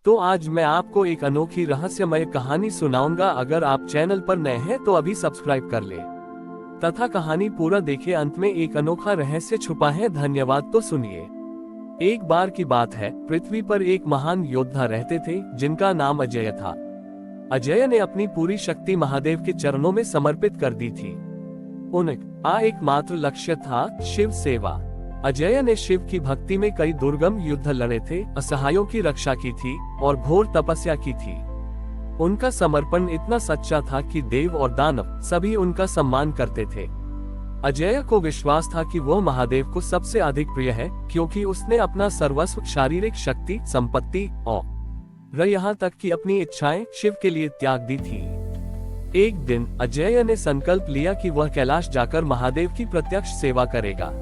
तो आज मैं आपको एक अनोखी रहस्यमय कहानी सुनाऊंगा। अगर आप चैनल पर नए हैं तो अभी सब्सक्राइब कर ले तथा कहानी पूरा देखें। अंत में एक अनोखा रहस्य छुपा है। धन्यवाद। तो सुनिए। एक बार की बात है, पृथ्वी पर एक महान योद्धा रहते थे जिनका नाम अजय था। अजय ने अपनी पूरी शक्ति महादेव के चरणों में समर्पित कर दी थी। उनका एकमात्र लक्ष्य था शिव सेवा। अजय ने शिव की भक्ति में कई दुर्गम युद्ध लड़े थे, असहायों की रक्षा की थी और घोर तपस्या की थी। उनका समर्पण इतना सच्चा था कि देव और दानव सभी उनका सम्मान करते थे। अजय को विश्वास था कि वो महादेव को सबसे अधिक प्रिय है, क्योंकि उसने अपना सर्वस्व, शारीरिक शक्ति, संपत्ति और यहाँ तक कि अपनी इच्छाएं शिव के लिए त्याग दी थी। एक दिन अजय ने संकल्प लिया कि वह कैलाश जाकर महादेव की प्रत्यक्ष सेवा करेगा।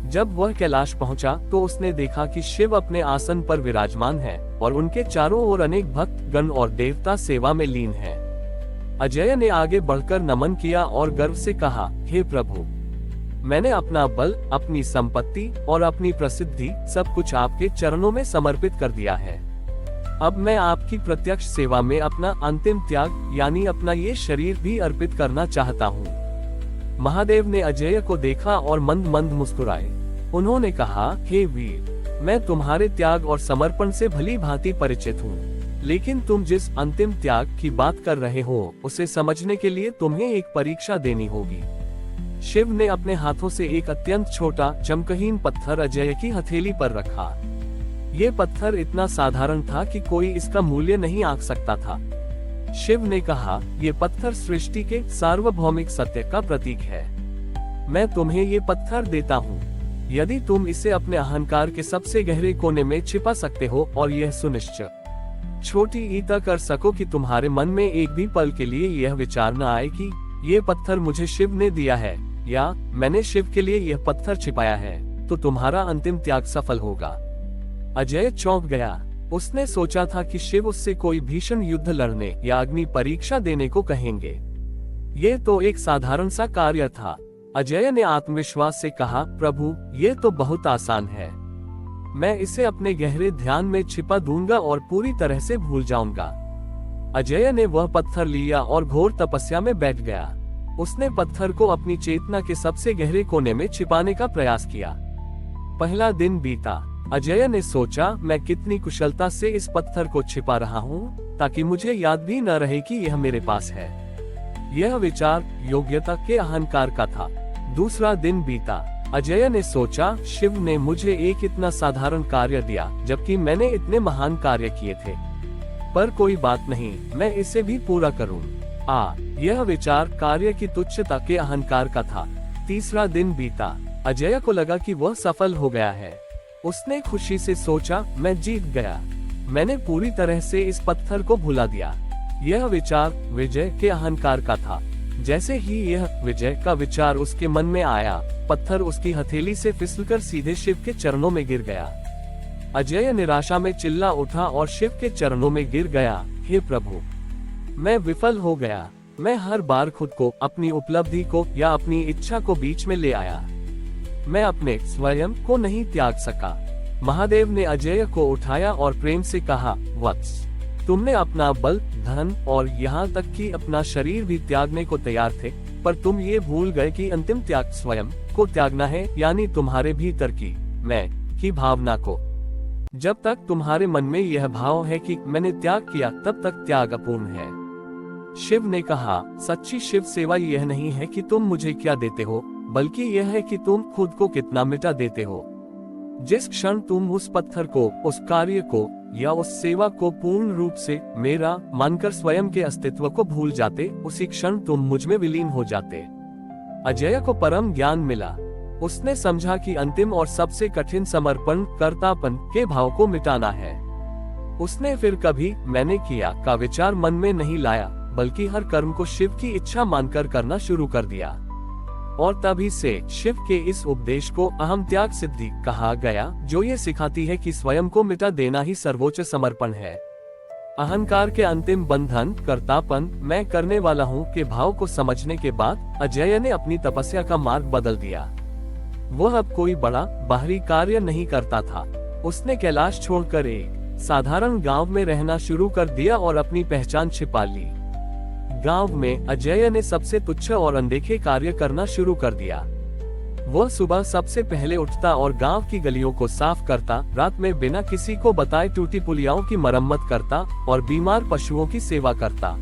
जब वह कैलाश पहुंचा तो उसने देखा कि शिव अपने आसन पर विराजमान है और उनके चारों ओर अनेक भक्त गण और देवता सेवा में लीन हैं। अजय ने आगे बढ़कर नमन किया और गर्व से कहा, हे प्रभु, मैंने अपना बल, अपनी संपत्ति और अपनी प्रसिद्धि सब कुछ आपके चरणों में समर्पित कर दिया है। अब मैं आपकी प्रत्यक्ष सेवा में अपना अंतिम त्याग यानी अपना ये शरीर भी अर्पित करना चाहता हूँ। महादेव ने अजय को देखा और मंद मंद मुस्कुराए। उन्होंने कहा, हे वीर, मैं तुम्हारे त्याग और समर्पण से भली भांति परिचित हूँ, लेकिन तुम जिस अंतिम त्याग की बात कर रहे हो उसे समझने के लिए तुम्हें एक परीक्षा देनी होगी। शिव ने अपने हाथों से एक अत्यंत छोटा चमकहीन पत्थर अजय की हथेली पर रखा। ये पत्थर इतना साधारण था कि कोई इसका मूल्य नहीं आंक सकता था। शिव ने कहा, ये पत्थर सृष्टि के सार्वभौमिक सत्य का प्रतीक है। मैं तुम्हें ये पत्थर देता हूँ यदि तुम इसे अपने अहंकार के सबसे गहरे कोने में छिपा सकते हो और यह सुनिश्चित छोटी ईता कर सको कि तुम्हारे मन में एक भी पल के लिए यह विचार न आए कि ये पत्थर मुझे शिव ने दिया है या मैंने शिव के लिए यह पत्थर छिपाया है, तो तुम्हारा अंतिम त्याग सफल होगा। अजय चौंक गया। उसने सोचा था कि शिव उससे कोई भीषण युद्ध लड़ने या अग्नि परीक्षा देने को कहेंगे। ये तो एक साधारण सा कार्य था। अजय ने आत्मविश्वास से कहा, प्रभु, ये तो बहुत आसान है। मैं इसे अपने गहरे ध्यान में छिपा दूंगा और पूरी तरह से भूल जाऊंगा। अजय ने वह पत्थर लिया और घोर तपस्या में बैठ गया। उसने पत्थर को अपनी चेतना के सबसे गहरे कोने में छिपाने का प्रयास किया। पहला दिन बीता। अजय ने सोचा, मैं कितनी कुशलता से इस पत्थर को छिपा रहा हूँ ताकि मुझे याद भी न रहे कि यह मेरे पास है। यह विचार योग्यता के अहंकार का था। दूसरा दिन बीता। अजय ने सोचा, शिव ने मुझे एक इतना साधारण कार्य दिया जबकि मैंने इतने महान कार्य किए थे, पर कोई बात नहीं, मैं इसे भी पूरा करूँ। यह विचार कार्य की तुच्छता के अहंकार का था। तीसरा दिन बीता। अजय को लगा कि वह सफल हो गया है। उसने खुशी से सोचा, मैं जीत गया, मैंने पूरी तरह से इस पत्थर को भुला दिया। यह विचार विजय के अहंकार का था। जैसे ही यह विजय का विचार उसके मन में आया, पत्थर उसकी हथेली से फिसलकर सीधे शिव के चरणों में गिर गया। अजय निराशा में चिल्ला उठा और शिव के चरणों में गिर गया, हे प्रभु, मैं विफल हो गया। मैं हर बार खुद को, अपनी उपलब्धि को या अपनी इच्छा को बीच में ले आया। मैं अपने स्वयं को नहीं त्याग सका। महादेव ने अजय को उठाया और प्रेम से कहा, वत्स, तुमने अपना बल, धन और यहाँ तक कि अपना शरीर भी त्यागने को तैयार थे, पर तुम ये भूल गए कि अंतिम त्याग स्वयं को त्यागना है, यानी तुम्हारे भीतर की मैं की भावना को। जब तक तुम्हारे मन में यह भाव है कि मैंने त्याग किया, तब तक त्याग अपूर्ण है। शिव ने कहा, सच्ची शिव सेवा यह नहीं है कि तुम मुझे क्या देते हो, बल्कि यह है कि तुम खुद को कितना मिटा देते हो। जिस क्षण तुम उस पत्थर को, उस कार्य को या उस सेवा को पूर्ण रूप से मेरा मानकर स्वयं के अस्तित्व को भूल जाते, उसी क्षण तुम मुझ में विलीन हो जाते। अजय को परम ज्ञान मिला। उसने समझा कि अंतिम और सबसे कठिन समर्पण कर्तापन के भाव को मिटाना है। उसने फिर कभी मैंने किया का विचार मन में नहीं लाया, बल्कि हर कर्म को शिव की इच्छा मानकर करना शुरू कर दिया। और तभी से शिव के इस उपदेश को अहम त्याग सिद्धि कहा गया, जो ये सिखाती है कि स्वयं को मिटा देना ही सर्वोच्च समर्पण है। अहंकार के अंतिम बंधन कर्तापन, मैं करने वाला हूँ के भाव को समझने के बाद अजय ने अपनी तपस्या का मार्ग बदल दिया। वह अब कोई बड़ा बाहरी कार्य नहीं करता था। उसने कैलाश छोड़कर एक साधारण गांव में रहना शुरू कर दिया और अपनी पहचान छिपा ली। गांव में अजय ने सबसे तुच्छ और अनदेखे कार्य करना शुरू कर दिया। वह सुबह सबसे पहले उठता और गांव की गलियों को साफ करता, रात में बिना किसी को बताए टूटी पुलियाओं की मरम्मत करता और बीमार पशुओं की सेवा करता।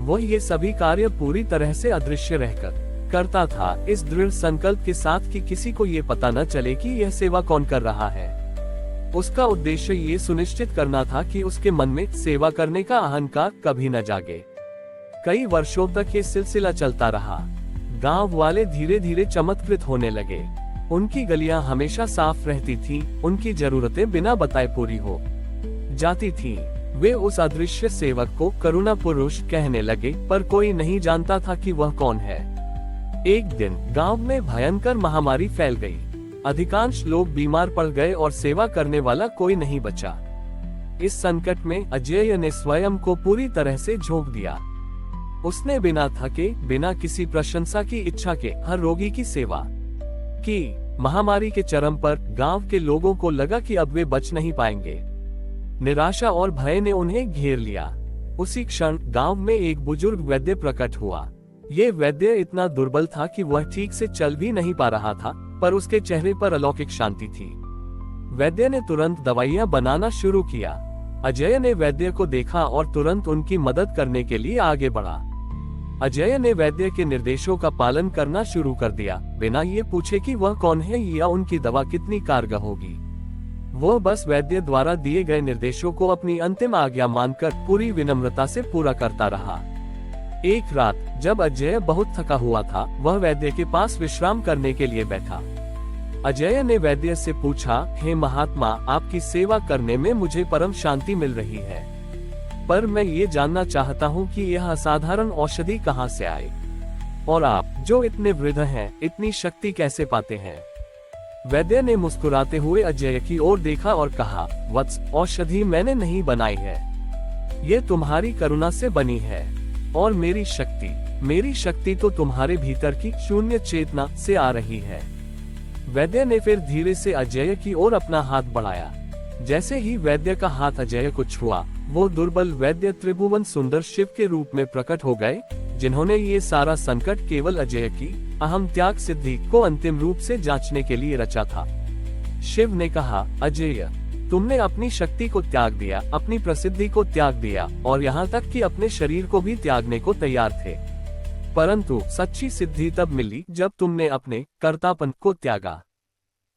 वह ये सभी कार्य पूरी तरह से अदृश्य रहकर करता था, इस दृढ़ संकल्प के साथ कि किसी को ये पता न चले कि यह सेवा कौन कर रहा है। उसका उद्देश्य ये सुनिश्चित करना था कि उसके मन में सेवा करने का अहंकार कभी न जागे। कई वर्षों तक ये सिलसिला चलता रहा। गांव वाले धीरे धीरे चमत्कृत होने लगे। उनकी गलियां हमेशा साफ रहती थीं, उनकी जरूरतें बिना बताए पूरी हो जाती थीं। वे उस अदृश्य सेवक को करुणा पुरुष कहने लगे, पर कोई नहीं जानता था कि वह कौन है। एक दिन गांव में भयंकर महामारी फैल गई। अधिकांश लोग बीमार पड़ गए और सेवा करने वाला कोई नहीं बचा। इस संकट में अजय ने स्वयं को पूरी तरह से झोंक दिया। उसने बिना थके, बिना किसी प्रशंसा की इच्छा के हर रोगी की सेवा की। महामारी के चरम पर गांव के लोगों को लगा कि अब वे बच नहीं पाएंगे। निराशा और भय ने उन्हें घेर लिया। उसी क्षण गांव में एक बुजुर्ग वैद्य प्रकट हुआ। ये वैद्य इतना दुर्बल था कि वह ठीक से चल भी नहीं पा रहा था, पर उसके चेहरे पर अलौकिक शांति थी। वैद्य ने तुरंत दवाइयां बनाना शुरू किया। अजय ने वैद्य को देखा और तुरंत उनकी मदद करने के लिए आगे बढ़ा। अजय ने वैद्य के निर्देशों का पालन करना शुरू कर दिया, बिना ये पूछे कि वह कौन है या उनकी दवा कितनी कारगर होगी। वह बस वैद्य द्वारा दिए गए निर्देशों को अपनी अंतिम आज्ञा मानकर पूरी विनम्रता से पूरा करता रहा। एक रात जब अजय बहुत थका हुआ था, वह वैद्य के पास विश्राम करने के लिए बैठा। अजय ने वैद्य से पूछा, हे महात्मा, आपकी सेवा करने में मुझे परम शांति मिल रही है, पर मैं ये जानना चाहता हूँ कि यह असाधारण औषधि कहाँ से आई, और आप जो इतने वृद्ध हैं, इतनी शक्ति कैसे पाते हैं। वैद्य ने मुस्कुराते हुए अजय की ओर देखा और कहा, वत्स, औषधि मैंने नहीं बनाई है, ये तुम्हारी करुणा से बनी है, और मेरी शक्ति तो तुम्हारे भीतर की शून्य चेतना से आ रही है। वैद्य ने फिर धीरे से अजय की ओर अपना हाथ बढ़ाया। जैसे ही वैद्य का हाथ अजय को छुआ, वो दुर्बल वैद्य त्रिभुवन सुंदर शिव के रूप में प्रकट हो गए, जिन्होंने ये सारा संकट केवल अजय की अहम त्याग सिद्धि को अंतिम रूप से जांचने के लिए रचा था। शिव ने कहा, अजय, तुमने अपनी शक्ति को त्याग दिया, अपनी प्रसिद्धि को त्याग दिया, और यहाँ तक कि अपने शरीर को भी त्यागने को तैयार थे, परंतु सच्ची सिद्धि तब मिली जब तुमने अपने कर्तापन को त्यागा।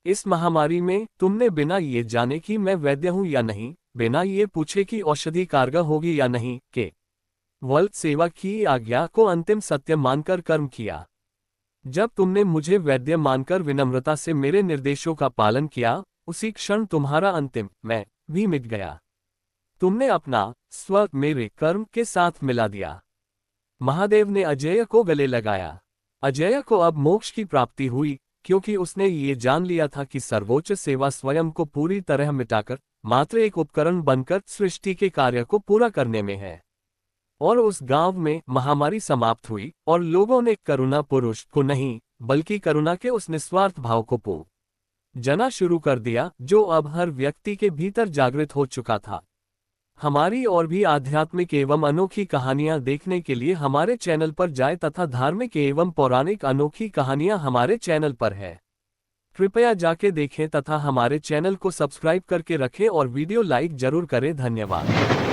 इस महामारी में तुमने बिना ये जाने कि मैं वैद्य हूँ या नहीं, बिना ये पूछे कि औषधि कारगर होगी या नहीं, केवल सेवा की आज्ञा को अंतिम सत्य मानकर कर्म किया। जब तुमने मुझे वैद्य मानकर विनम्रता से मेरे निर्देशों का पालन किया, उसी क्षण तुम्हारा अंतिम मैं भी मिट गया। तुमने अपना स्व मेरे कर्म के साथ मिला दिया। महादेव ने अजय को गले लगाया। अजय को अब मोक्ष की प्राप्ति हुई, क्योंकि उसने ये जान लिया था कि सर्वोच्च सेवा स्वयं को पूरी तरह मिटाकर मात्र एक उपकरण बनकर सृष्टि के कार्य को पूरा करने में है। और उस गांव में महामारी समाप्त हुई और लोगों ने करुणा पुरुष को नहीं, बल्कि करुणा के उस निस्वार्थ भाव को जना शुरू कर दिया, जो अब हर व्यक्ति के भीतर जागृत हो चुका था। हमारी और भी आध्यात्मिक एवं अनोखी कहानियां देखने के लिए हमारे चैनल पर जाएं तथा धार्मिक एवं पौराणिक अनोखी कहानियां हमारे चैनल पर है। कृपया जाके देखें तथा हमारे चैनल को सब्सक्राइब करके रखें और वीडियो लाइक जरूर करें। धन्यवाद।